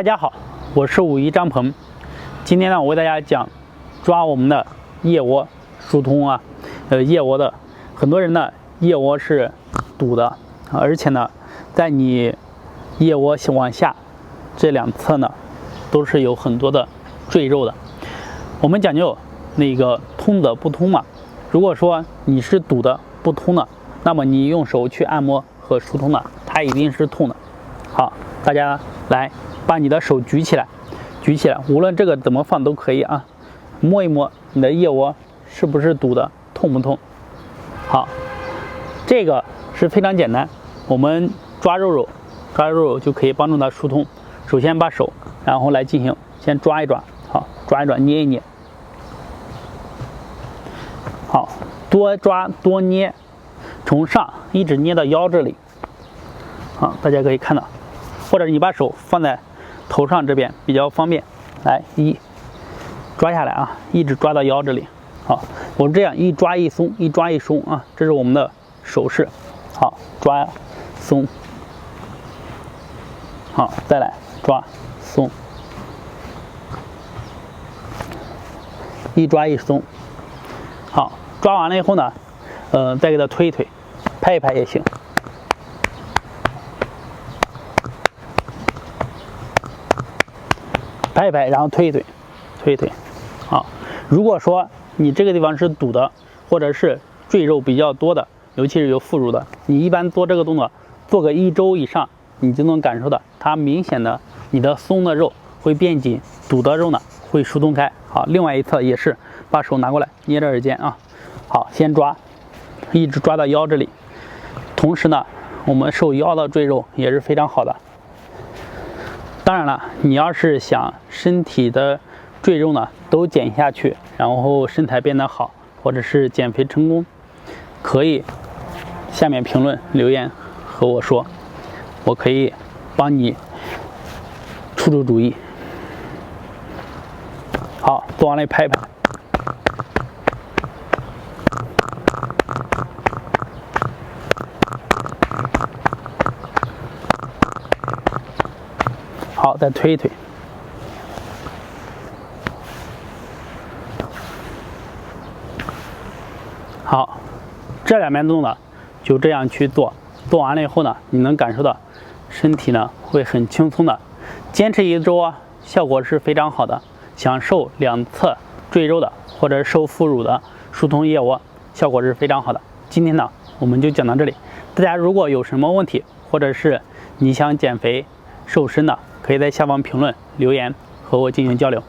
大家好，我是51张鹏。今天呢，我为大家讲抓我们的腋窝疏通啊。腋窝的很多人呢，腋窝是堵的，而且呢，在你腋窝往下这两侧呢，都是有很多的赘肉的。我们讲究那个通的不通嘛。如果说你是堵的不通的，那么你用手去按摩和疏通的，它一定是通的。好，大家来把你的手举起来，无论这个怎么放都可以啊。摸一摸你的腋窝是不是堵的，痛不痛？好，这个是非常简单，我们抓肉肉就可以帮助它疏通。首先把手，然后来进行先抓一抓，好，抓一抓，捏一捏，好，多抓多捏，从上一直捏到腰这里。好，大家可以看到，或者你把手放在头上这边比较方便。来，抓下来啊，一直抓到腰这里。好，我这样一抓一松，一抓一松啊，这是我们的手势。好，抓松，好，再来抓松，一抓一松。好，抓完了以后呢，再给它推一推，拍一拍也行。拍一拍，然后推一推，好。如果说你这个地方是堵的，或者是赘肉比较多的，尤其是有副乳的，你一般做这个动作，做个1周以上，你就能感受到它明显的你的松的肉会变紧，堵的肉呢会疏通开。好，另外一侧也是，把手拿过来捏着耳尖啊。好，先抓，一直抓到腰这里。同时呢，我们瘦腰的赘肉也是非常好的。当然了，你要是想身体的赘肉呢都减下去，然后身材变得好，或者是减肥成功，可以下面评论留言和我说，我可以帮你出主意。好，做完了拍一拍。好，再推一推。好，这两边动作就这样去做，做完了以后呢，你能感受到身体呢会很轻松的。坚持1周啊，效果是非常好的。想瘦两侧赘肉的，或者瘦副乳的，疏通腋窝，效果是非常好的。今天呢，我们就讲到这里。大家如果有什么问题，或者是你想减肥瘦身的，可以在下方评论留言和我进行交流。